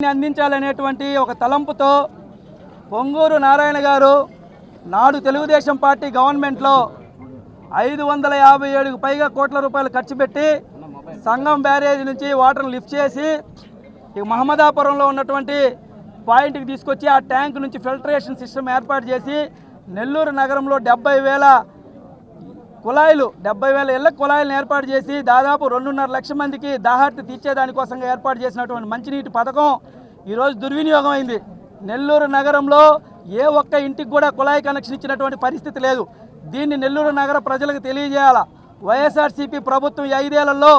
అందించాలనేటువంటి ఒక తలంపుతో పొంగూరు నారాయణ గారు నాడు తెలుగుదేశం పార్టీ గవర్నమెంట్లో 557కు పైగా కోట్ల రూపాయలు ఖర్చు పెట్టి సంగం బ్యారేజ్ నుంచి వాటర్ని లిఫ్ట్ చేసి మహమ్మదాపురంలో ఉన్నటువంటి పాయింట్కి తీసుకొచ్చి ఆ ట్యాంక్ నుంచి ఫిల్టరేషన్ సిస్టమ్ ఏర్పాటు చేసి నెల్లూరు నగరంలో 70,000 కుళాయిలు 70,000 ఇళ్ల కుళాయిలను ఏర్పాటు చేసి దాదాపు 2.5 లక్షల మందికి దాహార్తి తీర్చేదానికోసంగా ఏర్పాటు చేసినటువంటి మంచినీటి పథకం ఈరోజు దుర్వినియోగం అయింది. నెల్లూరు నగరంలో ఏ ఒక్క ఇంటికి కూడా కుళాయి కనెక్షన్ ఇచ్చినటువంటి పరిస్థితి లేదు. దీన్ని నెల్లూరు నగర ప్రజలకు తెలియజేయాలా. వైఎస్ఆర్సీపీ ప్రభుత్వం 5 ఏళ్లలో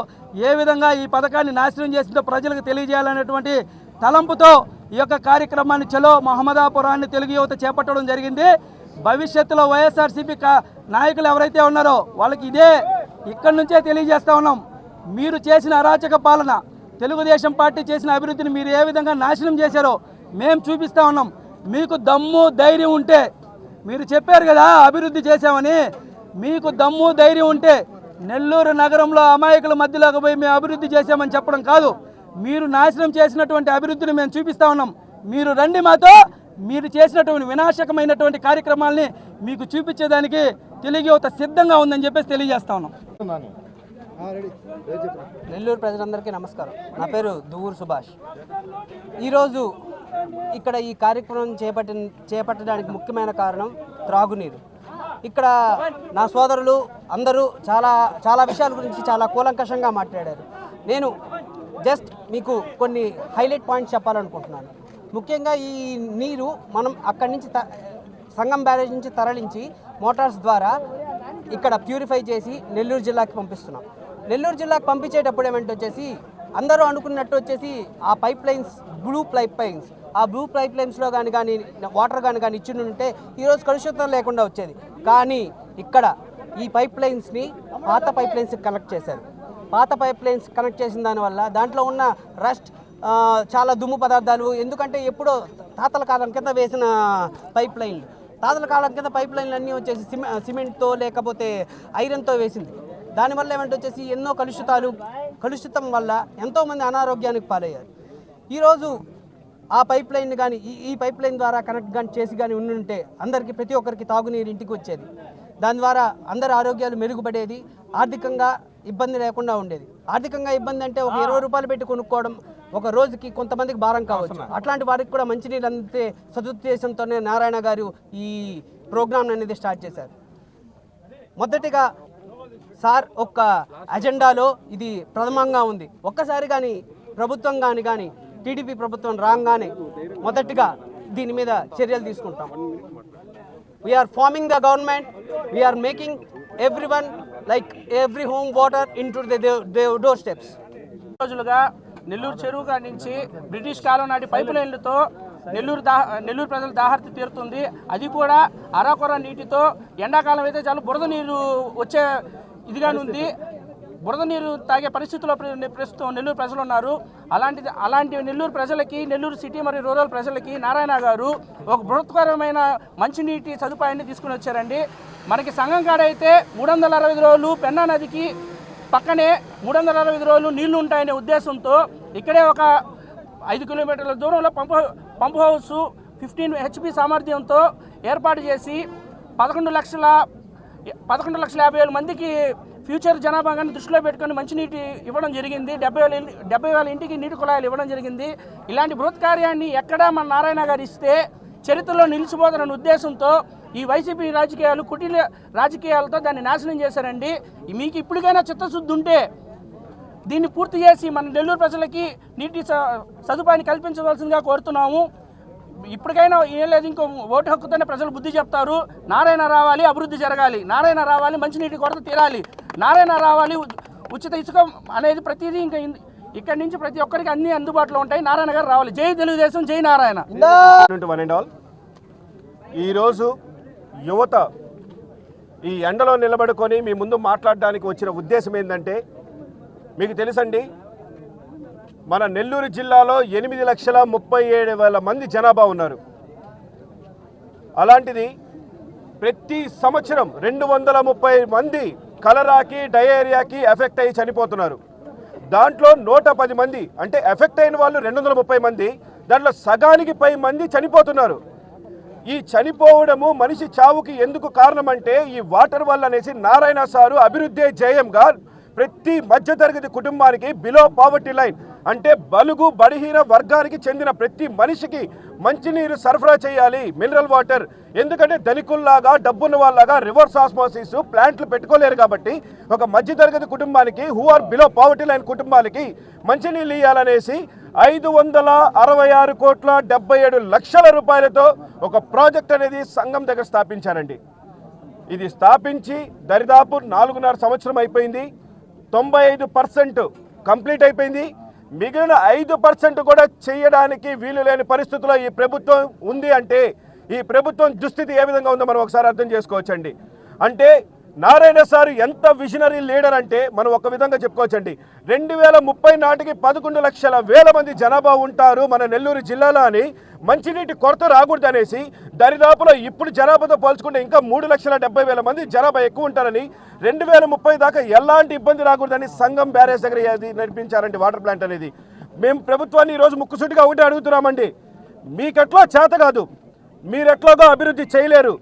ఏ విధంగా ఈ పథకాన్ని నాశనం చేసిందో ప్రజలకు తెలియజేయాలనేటువంటి తలంపుతో ఈ యొక్క కార్యక్రమాన్ని చలో మహమ్మదాపురాన్ని తెలుగు యువత చేపట్టడం జరిగింది. భవిష్యత్తులో వైఎస్ఆర్సీపీ నాయకులు ఎవరైతే ఉన్నారో వాళ్ళకి ఇక్కడి నుంచే తెలియజేస్తా ఉన్నాం. మీరు చేసిన అరాచక పాలన, తెలుగుదేశం పార్టీ చేసిన అభివృద్ధిని మీరు ఏ విధంగా నాశనం చేశారో మేము చూపిస్తూ ఉన్నాం. మీకు దమ్ము ధైర్యం ఉంటే, మీరు చెప్పారు కదా అభివృద్ధి చేశామని, మీకు దమ్ము ధైర్యం ఉంటే నెల్లూరు నగరంలో అమాయకుల మధ్యలోకి పోయి మేము అభివృద్ధి చేశామని చెప్పడం కాదు, మీరు నాశనం చేసినటువంటి అభివృద్ధిని మేము చూపిస్తూ ఉన్నాం. మీరు రండి మాతో, మీరు చేసినటువంటి వినాశకమైనటువంటి కార్యక్రమాల్ని మీకు చూపించేదానికి తెలుగు యువత సిద్ధంగా ఉందని చెప్పేసి తెలియజేస్తా ఉన్నాం. నెల్లూరు ప్రజలందరికీ నమస్కారం. నా పేరు దువ్వూరు సుభాష్. ఈరోజు ఇక్కడ ఈ కార్యక్రమం చేపట్టడానికి ముఖ్యమైన కారణం త్రాగునీరు. ఇక్కడ నా సోదరులు అందరూ చాలా విషయాల గురించి చాలా కూలంకషంగా మాట్లాడారు. నేను జస్ట్ మీకు కొన్ని హైలైట్ పాయింట్స్ చెప్పాలనుకుంటున్నాను. ముఖ్యంగా ఈ నీరు మనం అక్కడి నుంచి సంగం బ్యారేజ్ నుంచి తరలించి మోటార్స్ ద్వారా ఇక్కడ ప్యూరిఫై చేసి నెల్లూరు జిల్లాకి పంపిస్తున్నాం. నెల్లూరు జిల్లాకి పంపించేటప్పుడు ఏమంటే వచ్చేసి అందరూ అనుకున్నట్టు వచ్చేసి ఆ పైప్ లైన్స్ బ్లూ పైప్ లైన్స్లో కానీ వాటర్ కానీ ఇచ్చి ఉంటే ఈరోజు కలుషితం లేకుండా వచ్చేది. కానీ ఇక్కడ ఈ పైప్ లైన్స్ని పాత పైప్ లైన్స్కి కనెక్ట్ చేశారు. పాత పైప్ లైన్స్ కనెక్ట్ చేసిన దానివల్ల దాంట్లో ఉన్న రస్ట్, చాలా దుమ్ము పదార్థాలు, ఎందుకంటే ఎప్పుడో తాతల కాలం కింద వేసిన పైప్ లైన్లు, పైప్ లైన్లు అన్నీ వచ్చేసి సిమెంట్తో లేకపోతే ఐరన్తో వేసింది. దానివల్ల ఏమంటే వచ్చేసి ఎన్నో కలుషితం వల్ల ఎంతోమంది అనారోగ్యానికి పాలయ్యారు. ఈరోజు ఆ పైప్ లైన్ కానీ ఈ పైప్ లైన్ ద్వారా కనెక్ట్ కానీ చేసి కానీ ఉండుంటే అందరికీ ప్రతి ఒక్కరికి తాగునీరు ఇంటికి వచ్చేది. దాని ద్వారా అందరి ఆరోగ్యాలు మెరుగుపడేది, ఆర్థికంగా ఇబ్బంది లేకుండా ఉండేది. ఆర్థికంగా ఇబ్బంది అంటే ఒక 20 రూపాయలు పెట్టి కొనుక్కోవడం ఒక రోజుకి కొంతమందికి భారం కావచ్చు. అట్లాంటి వారికి కూడా మంచినీళ్ళు అంతే సదుద్దేశంతోనే నారాయణ గారు ఈ ప్రోగ్రామ్ అనేది స్టార్ట్ చేశారు. మొదటిగా సార్ ఒక్క అజెండాలో ఇది ప్రథమంగా ఉంది. ఒక్కసారి కానీ ప్రభుత్వం కానీ టీడీపీ ప్రభుత్వం రాగానే మొదటిగా దీని మీద చర్యలు తీసుకుంటాం. We are forming the government, we are making everyone like every home water into the doorsteps. రోజులుగా నెల్లూరు చెరువు కాడి నుంచి బ్రిటిష్ కాలం నాటి పైపు లైన్లతో నెల్లూరు ప్రజల దాహార్తి తీరుతుంది. అది కూడా అరాకొర నీటితో. ఎండాకాలం అయితే చాలా బురద నీరు వచ్చే ఇదిగానుంది. బురద నీరు తాగే పరిస్థితుల్లో ప్రస్తుతం నెల్లూరు ప్రజలు ఉన్నారు. అలాంటి నెల్లూరు ప్రజలకి, నెల్లూరు సిటీ మరియు రూరల్ ప్రజలకి నారాయణ గారు ఒక బృహత్కరమైన మంచినీటి సదుపాయాన్ని తీసుకుని వచ్చారండి. మనకి సంగం కాడ అయితే 365 రోజులు పెన్నా నదికి పక్కనే 365 రోజులు నీళ్లు ఉంటాయనే ఉద్దేశంతో ఇక్కడే ఒక 5 కిలోమీటర్ల దూరంలో పంప్ హౌస్ 15 HP సామర్థ్యంతో ఏర్పాటు చేసి 11,50,000 మందికి ఫ్యూచర్ జనాభాగాన్ని దృష్టిలో పెట్టుకొని మంచినీటి ఇవ్వడం జరిగింది. 70,000 ఇంటికి నీటి కుళాయిలు ఇవ్వడం జరిగింది. ఇలాంటి బృహత్ కార్యాన్ని ఎక్కడా మన నారాయణ గారు ఇస్తే చరిత్రలో నిలిచిపోతారన్న ఉద్దేశంతో ఈ వైసీపీ రాజకీయాలు, కుటీల రాజకీయాలతో దాన్ని నాశనం చేశారండి. మీకు ఇప్పటికైనా చిత్తశుద్ధి ఉంటే దీన్ని పూర్తి చేసి మన నెల్లూరు ప్రజలకి నీటి సదుపాయాన్ని కల్పించవలసిందిగా కోరుతున్నాము. ఇప్పటికైనా ఏం లేదు, ఇంకో ఓటు హక్కుతోనే ప్రజలు బుద్ధి చెప్తారు. నారాయణ రావాలి, అభివృద్ధి జరగాలి. నారాయణ రావాలి, మంచినీటి కొరత తీరాలి. నారాయణ రావాలి, ఉచిత ఇసుక అనేది ప్రతిదీ ఇంకా ఇక్కడి నుంచి ప్రతి ఒక్కరికి అన్ని అందుబాటులో ఉంటాయి. నారాయణ గారు రావాలి. జై తెలుగుదేశం, జై నారాయణ. ఈరోజు యువత ఈ ఎండలో నిలబడుకొని మీ ముందు మాట్లాడడానికి వచ్చిన ఉద్దేశం ఏంటంటే, మీకు తెలుసండి, మన నెల్లూరు జిల్లాలో 8,37,000 మంది జనాభా ఉన్నారు. అలాంటిది ప్రతి సంవత్సరం 230 మంది కలరాకి, డయేరియాకి ఎఫెక్ట్ అయ్యి చనిపోతున్నారు. దాంట్లో 110 మంది అంటే ఎఫెక్ట్ అయిన వాళ్ళు 230 మంది, దాంట్లో సగానికి పై మంది చనిపోతున్నారు. ఈ చనిపోవడము మనిషి చావుకి ఎందుకు కారణం అంటే ఈ వాటర్ వల్ల అనేసి నారాయణ సారు అభివృద్ధి జయంగా ప్రతి మధ్యతరగతి కుటుంబానికి బిలో పావర్టీ లైన్ అంటే బలుగు బడిహీన వర్గానికి చెందిన ప్రతి మనిషికి మంచినీరు సరఫరా చేయాలి, మినరల్ వాటర్. ఎందుకంటే ధనికుల్లాగా డబ్బున్న వాళ్ళలాగా రివర్స్ ఆస్మోసిస్ ప్లాంట్లు పెట్టుకోలేరు కాబట్టి ఒక మధ్యతరగతి కుటుంబానికి who are below poverty line కుటుంబాలకి మంచినీళ్ళు ఇవ్వాలనేసి 566,77 రూపాయలతో ఒక ప్రాజెక్ట్ అనేది సంఘం దగ్గర స్థాపించారండి. ఇది స్థాపించి దరిదాపు 4.5 సంవత్సరం అయిపోయింది. 95% కంప్లీట్ అయిపోయింది. మిగిలిన 5% కూడా చేయడానికి వీలు లేని పరిస్థితుల్లో ఈ ప్రభుత్వం ఉంది. అంటే ఈ ప్రభుత్వం దుస్థితి ఏ విధంగా ఉందో మనం ఒకసారి అర్థం చేసుకోవచ్చండి. అంటే నారాయణ సార్ ఎంత విజనరీ లీడర్ అంటే మనం ఒక విధంగా చెప్పుకోవచ్చండి. 2030 నాటికి 11 లక్షల మంది జనాభా ఉంటారు మన నెల్లూరు జిల్లాలో అని, మంచినీటి కొరత రాకూడదనేసి దరిదాపులో ఇప్పుడు జనాభాతో పోల్చుకుంటే ఇంకా 3,70,000 మంది జనాభా ఎక్కువ ఉంటారని 2030 దాకా ఎలాంటి ఇబ్బంది రాకూడదని సంఘం బ్యారేజ్ దగ్గర నడిపించారండి వాటర్ ప్లాంట్ అనేది. మేము ప్రభుత్వాన్ని ఈరోజు ముక్కుసూటిగా ఒకటి అడుగుతున్నామండి, మీకెట్లో చేత కాదు, మీరెట్లాగో అభివృద్ధి చేయలేరు.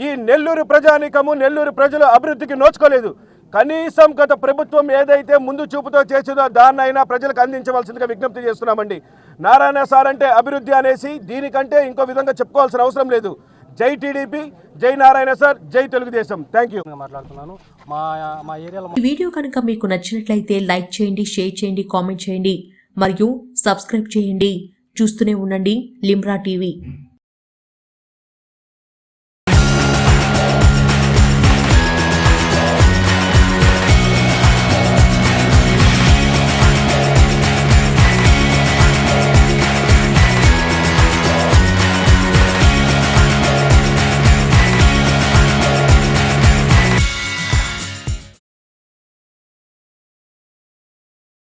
ఈ నెల్లూరు ప్రజానీకము నెల్లూరు ప్రజలు అభివృద్ధికి నోచుకోలేదు. కనీసం గత ప్రభుత్వం ఏదైతే ముందు చూపుతో చేసిందో దాన్నైనా ప్రజలకు అందించవలసిందిగా విజ్ఞప్తి చేస్తున్నామండి. నారాయణ సార్ అంటే అభివృద్ధి అనేసి దీనికంటే ఇంకో విధంగా చెప్పుకోవాల్సిన అవసరం లేదు. జై టీడీపీ, జై నారాయణ సార్, జై తెలుగుదేశం. Thank you. మాట్లాడుతున్నాను మా ఏరియాలో. ఈ వీడియో కనుక మీకు నచ్చినట్లయితే లైక్ చేయండి, షేర్ చేయండి, కామెంట్ చేయండి మరియు సబ్స్క్రైబ్ చేయండి. చూస్తూనే ఉండండి లిమ్రా టీవీ.